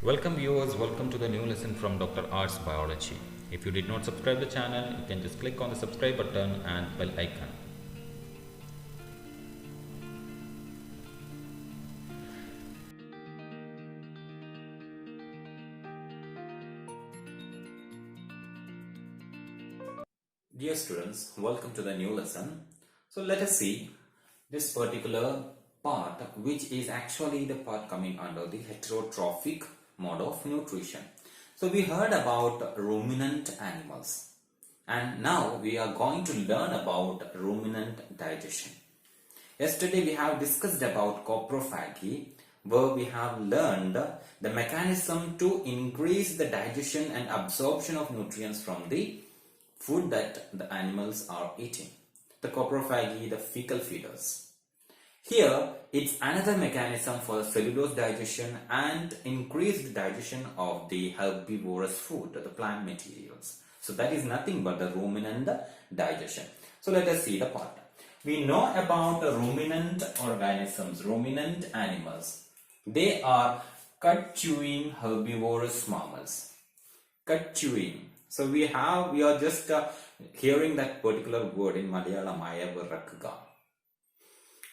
Welcome viewers, welcome to the new lesson from Dr. Arts Biology. If you did not subscribe the channel, you can just click on the subscribe button and bell icon. Dear students, welcome to the new lesson. So let us see this particular part, which is actually the part coming under the heterotrophic mode of nutrition. So we heard about ruminant animals, and now we are going to learn about ruminant digestion. Yesterday we have discussed about coprophagy, where we have learned the mechanism to increase the digestion and absorption of nutrients from the food that the animals are eating. The coprophagy, the fecal feeders. Here, it's another mechanism for cellulose digestion and increased digestion of the herbivorous food, the plant materials. So that is nothing but the ruminant digestion. So let us see the part. We know about the ruminant organisms, ruminant animals. They are cut-chewing herbivorous mammals. Cut-chewing. So we are just hearing that particular word in Malayalam, ayavarakka.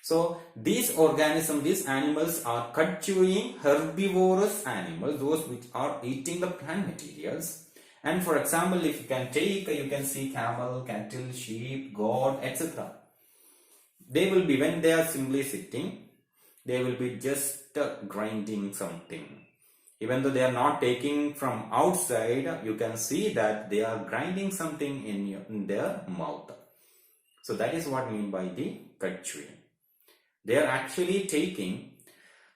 So these organisms, these animals are cut-chewing herbivorous animals, those which are eating the plant materials. And for example, if you can take, you can see camel, cattle, sheep, goat, etc. They will be, when they are simply sitting, they will be just grinding something. Even though they are not taking from outside, you can see that they are grinding something in their mouth. So that is what I mean by the cut chewing. They are actually taking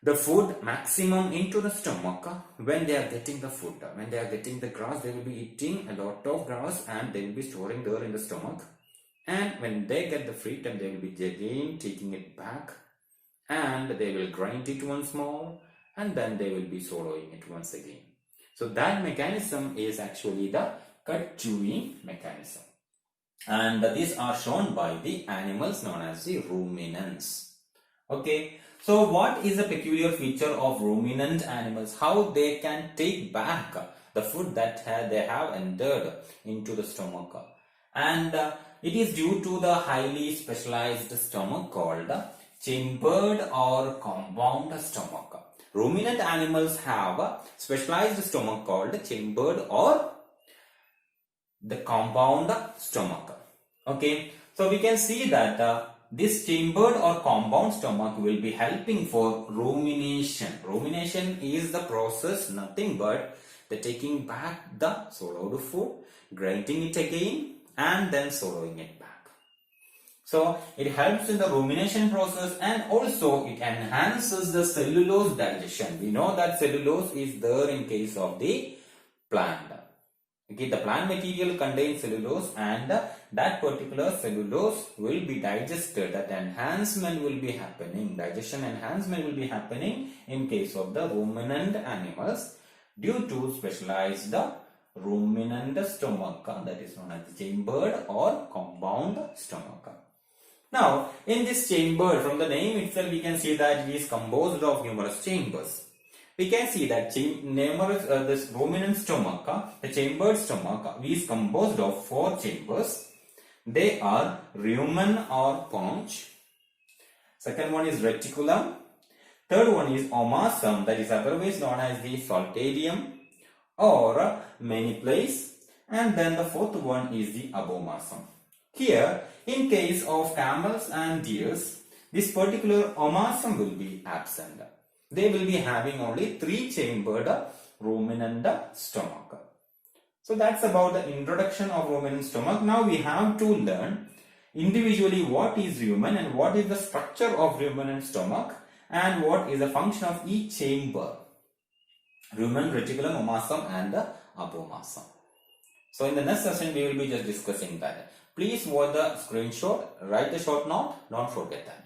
the food maximum into the stomach when they are getting the food. When they are getting the grass, they will be eating a lot of grass and they will be storing there in the stomach. And when they get the free time, they will be again taking it back and they will grind it once more. And then they will be swallowing it once again. So that mechanism is actually the cut chewing mechanism. And these are shown by the animals known as the ruminants. Okay. So what is the peculiar feature of ruminant animals? How they can take back the food that they have entered into the stomach. And it is due to the highly specialized stomach called chambered or compound stomach. Ruminant animals have a specialized stomach called chambered or the compound stomach. Okay, so we can see that this chambered or compound stomach will be helping for rumination. Rumination is the process, nothing but the taking back the swallowed food, grinding it again, and then swallowing it back. So it helps in the rumination process and also it enhances the cellulose digestion. We know that cellulose is there in case of the plant. Okay, the plant material contains cellulose and that particular cellulose will be digested. That enhancement will be happening. Digestion enhancement will be happening in case of the ruminant animals due to specialized ruminant stomach, that is known as the chambered or compound stomach. Now, in this chamber, from the name itself, we can see that it is composed of numerous chambers. We can see that this ruminant stomach, the chambered stomach, is composed of 4 chambers. They are rumen or paunch. Second one is reticulum. Third one is omasum, that is otherwise known as the saltarium or maniplace. And then the fourth one is the abomasum. Here, in case of camels and deers, this particular omasum will be absent. They will be having only 3 chambered ruminant stomach. So that's about the introduction of ruminant stomach. Now we have to learn individually what is rumen and what is the structure of ruminant stomach and what is the function of each chamber. Rumen, reticulum, omasum and the abomasum. So in the next session we will be just discussing that. Please watch the screenshot, write the short note, don't forget that.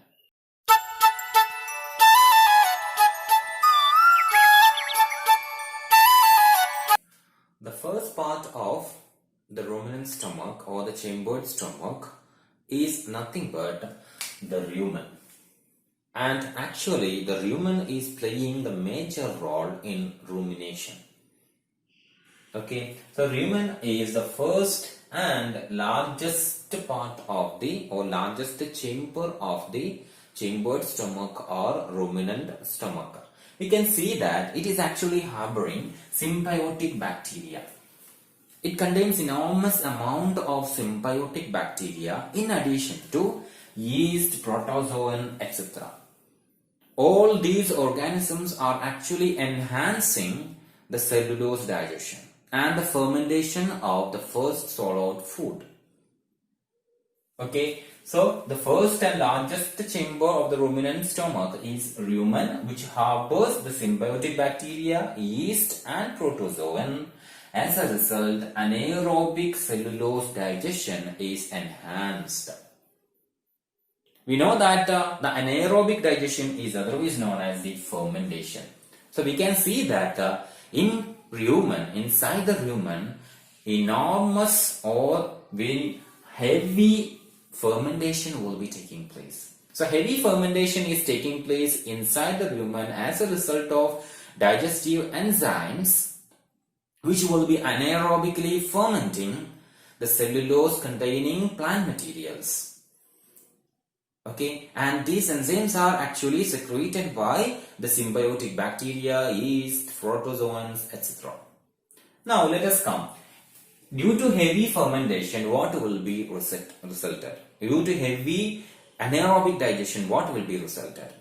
The first part of the ruminant stomach or the chambered stomach is nothing but the rumen. And actually the rumen is playing the major role in rumination. Okay, so rumen is the first and largest part of the largest chamber of the chambered stomach or ruminant stomach. We can see that it is actually harboring symbiotic bacteria. It contains enormous amount of symbiotic bacteria in addition to yeast, protozoan, etc. All these organisms are actually enhancing the cellulose digestion and the fermentation of the first swallowed food. Okay, so the first and largest chamber of the ruminant stomach is rumen, which harbors the symbiotic bacteria, yeast and protozoan. As a result, anaerobic cellulose digestion is enhanced. We know that the anaerobic digestion is otherwise known as the fermentation. So we can see that in rumen, inside the rumen, enormous or very heavy fermentation will be taking place. So heavy fermentation is taking place inside the rumen as a result of digestive enzymes which will be anaerobically fermenting the cellulose containing plant materials. Okay, and these enzymes are actually secreted by the symbiotic bacteria, yeast, protozoans, etc. Now let us come. Due to heavy fermentation, what will be resulted? Due to heavy anaerobic digestion, what will be resulted?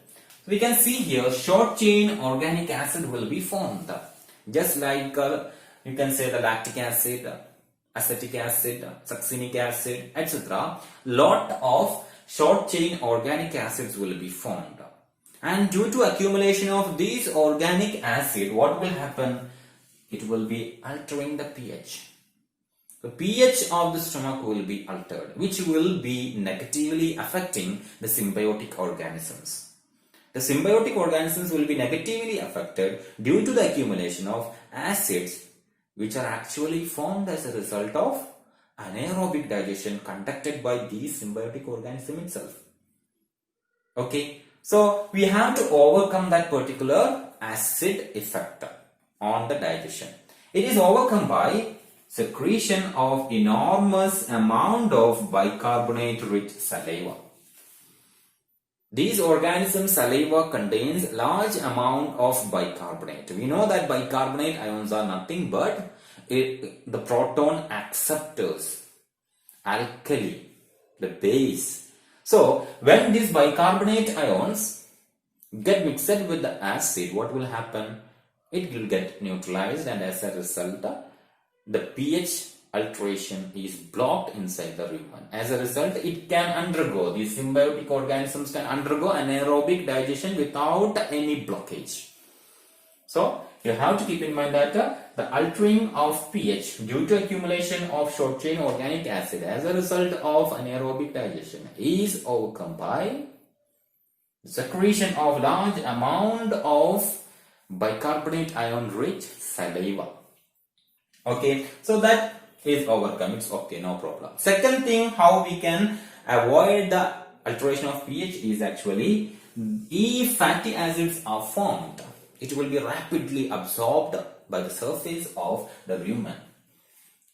We can see here short chain organic acid will be formed. Just like you can say the lactic acid, acetic acid, succinic acid, etc. Lot of short chain organic acids will be formed. And due to accumulation of these organic acid, what will happen? It will be altering the pH. The pH of the stomach will be altered, which will be negatively affecting the symbiotic organisms. The symbiotic organisms will be negatively affected due to the accumulation of acids which are actually formed as a result of anaerobic digestion conducted by the symbiotic organism itself. Okay, so we have to overcome that particular acid effect on the digestion. It is overcome by secretion of enormous amount of bicarbonate rich saliva. These organisms' saliva contains large amount of bicarbonate. We know that bicarbonate ions are nothing but the proton acceptors, alkali, the base. So when these bicarbonate ions get mixed with the acid, what will happen? It will get neutralized, and as a result, the pH alteration is blocked inside the rumen. As a result, it can undergo, these symbiotic organisms can undergo anaerobic digestion without any blockage. So you have to keep in mind that the altering of pH due to accumulation of short chain organic acid as a result of anaerobic digestion is overcome by secretion of large amount of bicarbonate ion rich saliva. Okay, so that is overcome. It's okay, no problem. Second thing, how we can avoid the alteration of pH is actually, if fatty acids are formed, it will be rapidly absorbed by the surface of the rumen.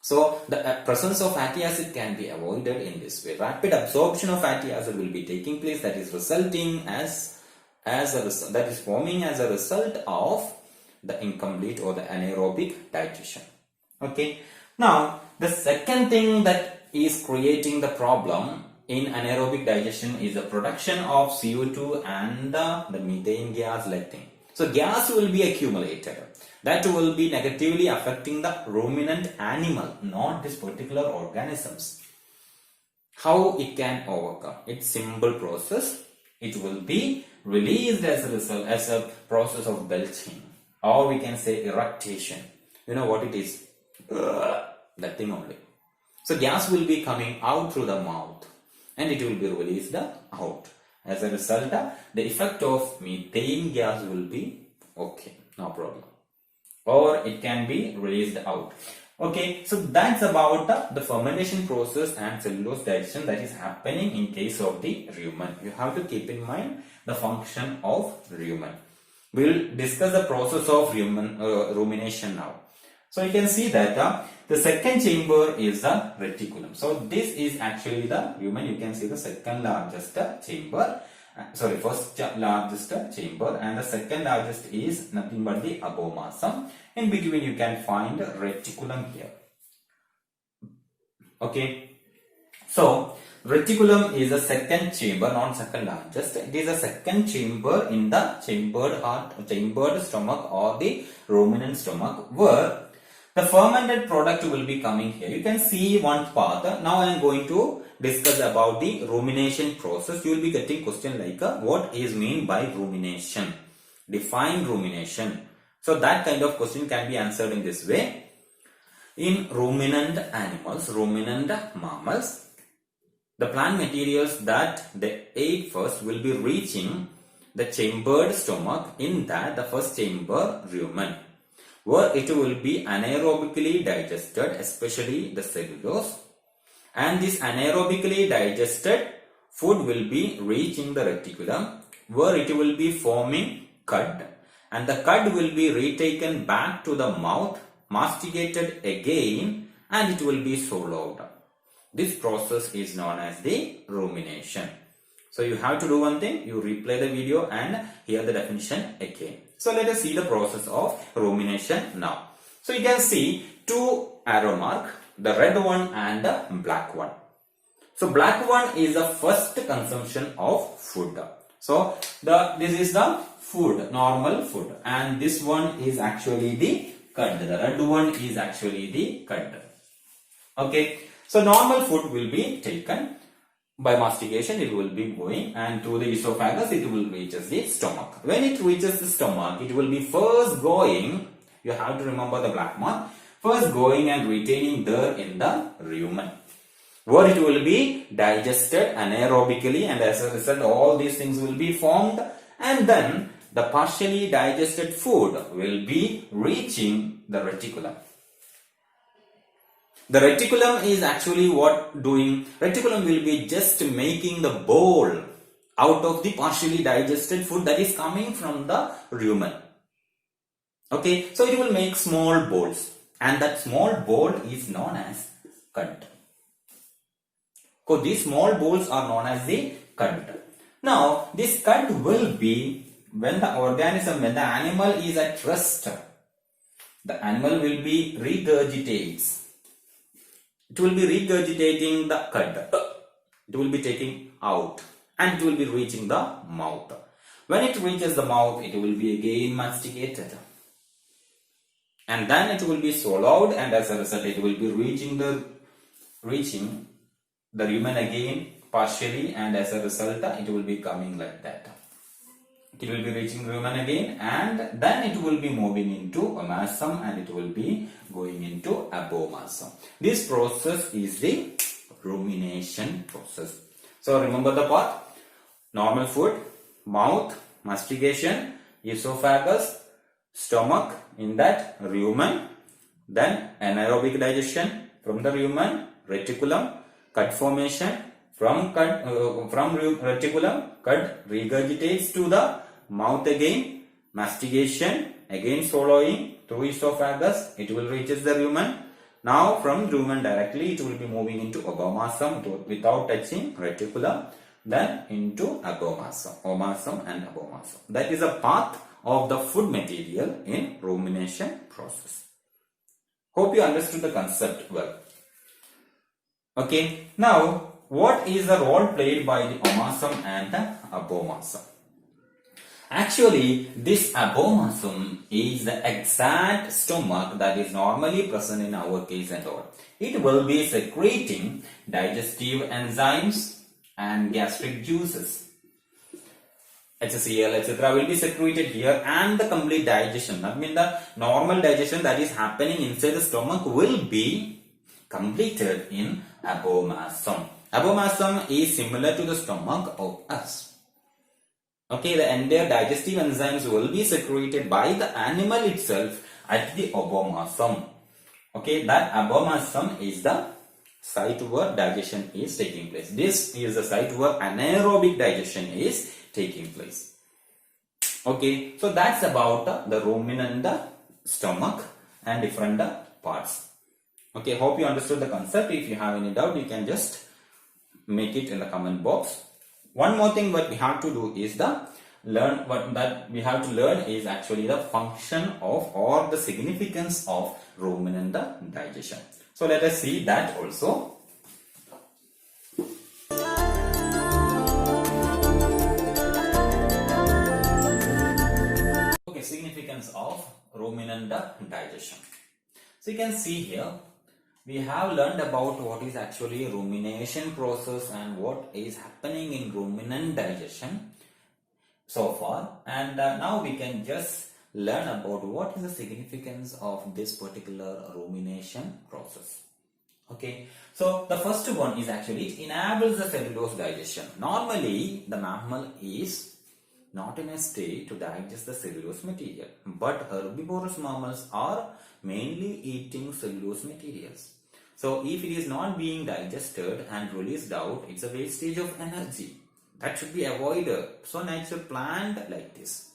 So the presence of fatty acid can be avoided in this way. Rapid absorption of fatty acid will be taking place, that is resulting that is forming as a result of the incomplete or the anaerobic digestion. Okay, now the second thing that is creating the problem in anaerobic digestion is the production of CO2 and the methane gas like thing. So gas will be accumulated. That will be negatively affecting the ruminant animal, not this particular organisms. How it can overcome? It's simple process. It will be released as a result, as a process of belching, or we can say eructation. You know what it is? That thing only. So gas will be coming out through the mouth and it will be released out. As a result, the effect of methane gas will be okay, no problem. Or it can be released out. Okay, so that's about the fermentation process and cellulose digestion that is happening in case of the rumen. You have to keep in mind the function of rumen. We'll discuss the process of rumination now. So you can see that the second chamber is the reticulum. So this is actually the rumen. You can see the second largest chamber. First largest chamber, and the second largest is nothing but the abomasum. In between you can find reticulum here. Okay. So reticulum is the second chamber, not second largest. It is the second chamber in the chambered stomach or the ruminant stomach, where the fermented product will be coming here. You can see one path. Now I am going to discuss about the rumination process. You will be getting question like what is mean by rumination? Define rumination. So that kind of question can be answered in this way. In ruminant animals, ruminant mammals, the plant materials that they ate first will be reaching the chambered stomach. In that, the first chamber, rumen, where it will be anaerobically digested, especially the cellulose. And this anaerobically digested food will be reaching the reticulum, where it will be forming cud. And the cud will be retaken back to the mouth, masticated again, and it will be swallowed. This process is known as the rumination. So you have to do one thing, you replay the video and hear the definition again. So let us see the process of rumination now. So you can see two arrow mark, the red one and the black one. So black one is the first consumption of food. So this is the food, normal food, and this one is actually the cud. The red one is actually the cud. Okay. So normal food will be taken by mastication, it will be going, and to the esophagus it will reach the stomach. When it reaches the stomach, it will be first going, you have to remember the black mark, first going and retaining there in the rumen, where it will be digested anaerobically, and as a result all these things will be formed, and then the partially digested food will be reaching the reticulum. The reticulum is actually what doing? Reticulum will be just making the bowl out of the partially digested food that is coming from the rumen. Okay, so it will make small bowls, and that small bowl is known as cud. So these small bowls are known as the cud. Now this cud will be when the animal is at rest, the animal will be regurgitates. It will be regurgitating the cud. It will be taking out and it will be reaching the mouth. When it reaches the mouth, it will be again masticated. And then it will be swallowed, and as a result it will be reaching the rumen again partially, and as a result it will be coming like that. It will be reaching rumen again, and then it will be moving into omasum, and it will be going into abomasum. This process is the rumination process. So remember the part: normal food, mouth, mastication, esophagus, stomach, in that rumen, then anaerobic digestion from the rumen, reticulum, cud formation, from reticulum, cud regurgitates to the mouth again, mastication, again swallowing through esophagus, it will reaches the rumen. Now from rumen directly it will be moving into abomasum without touching reticulum, then into abomasum, omasum and abomasum. That is a path of the food material in rumination process. Hope you understood the concept well. Okay, now what is the role played by the omasum and the abomasum? Actually, this abomasum is the exact stomach that is normally present in our case and all. It will be secreting digestive enzymes and gastric juices. HCl, etc. will be secreted here, and the complete digestion, that means the normal digestion that is happening inside the stomach will be completed in abomasum. Abomasum is similar to the stomach of us. Okay, the entire digestive enzymes will be secreted by the animal itself at the abomasum. Okay, that abomasum is the site where digestion is taking place. This is the site where anaerobic digestion is taking place. Okay, so that's about the rumen, the stomach and different parts. Okay, hope you understood the concept. If you have any doubt, you can just make it in the comment box. One more thing what we have to do is is actually the function of or the significance of ruminant digestion. So let us see that also. Okay, significance of ruminant digestion. So you can see here we have learned about what is actually rumination process and what is happening in ruminant digestion so far, and now we can just learn about what is the significance of this particular rumination process. Okay, so the first one is actually it enables the cellulose digestion. Normally the mammal is not in a state to digest the cellulose material, but herbivorous mammals are mainly eating cellulose materials. So if it is not being digested and released out, it's a wastage of energy. That should be avoided. So nature planned like this.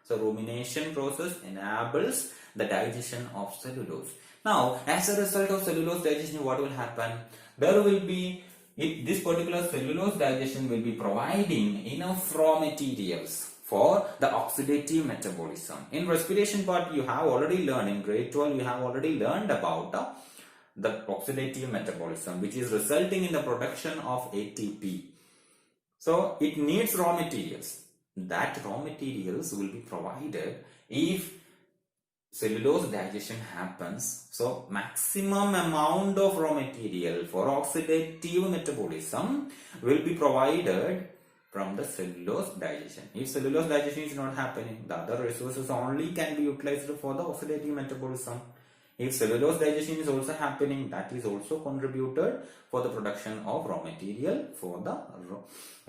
So rumination process enables the digestion of cellulose. Now, as a result of cellulose digestion, what will happen? There will be, this particular cellulose digestion will be providing enough raw materials for the oxidative metabolism. In respiration part, you have already learned, in grade 12, you have already learned about the oxidative metabolism, which is resulting in the production of ATP. So it needs raw materials. That raw materials will be provided if cellulose digestion happens. So maximum amount of raw material for oxidative metabolism will be provided from the cellulose digestion. If cellulose digestion is not happening, the other resources only can be utilized for the oxidative metabolism. If cellulose digestion is also happening, that is also contributed for the production of raw material for the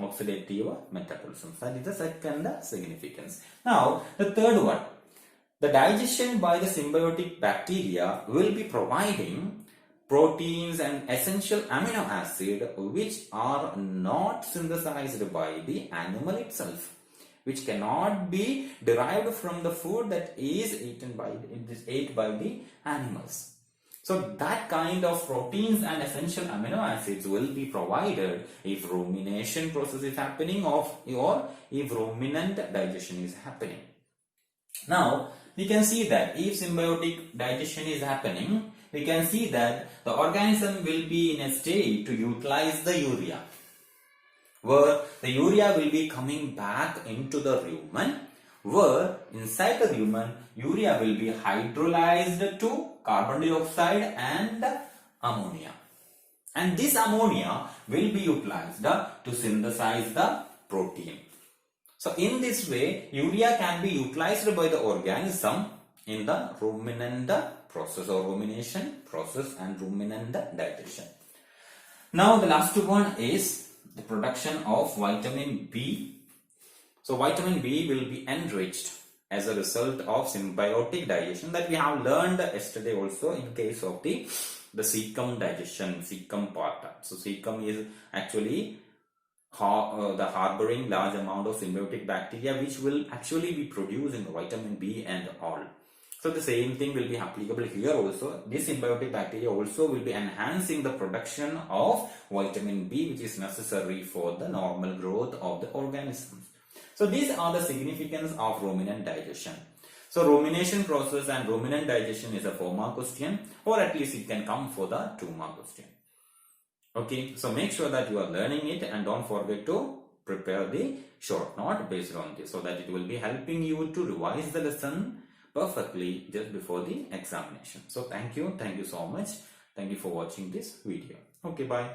oxidative metabolism. That is the second significance. Now, the third one, the digestion by the symbiotic bacteria will be providing proteins and essential amino acid which are not synthesized by the animal itself, which cannot be derived from the food that is ate by the animals. So that kind of proteins and essential amino acids will be provided if rumination process is happening or if ruminant digestion is happening. Now we can see that if symbiotic digestion is happening, we can see that the organism will be in a state to utilize the urea, where the urea will be coming back into the rumen, where inside the rumen urea will be hydrolyzed to carbon dioxide and ammonia, and this ammonia will be utilized to synthesize the protein. So in this way urea can be utilized by the organism in the ruminant process or rumination process and ruminant digestion. Now the last one is the production of vitamin B. So vitamin B will be enriched as a result of symbiotic digestion that we have learned yesterday also in case of the cecum digestion, cecum part. So cecum is actually the harboring large amount of symbiotic bacteria which will actually be producing vitamin B and all. So the same thing will be applicable here also. This symbiotic bacteria also will be enhancing the production of vitamin B, which is necessary for the normal growth of the organisms. So these are the significance of ruminant digestion. So rumination process and ruminant digestion is a 4-mark question, or at least it can come for the 2-mark question. Okay, so make sure that you are learning it and don't forget to prepare the short note based on this so that it will be helping you to revise the lesson perfectly just before the examination. So thank you so much. Thank you for watching this video. Okay, bye.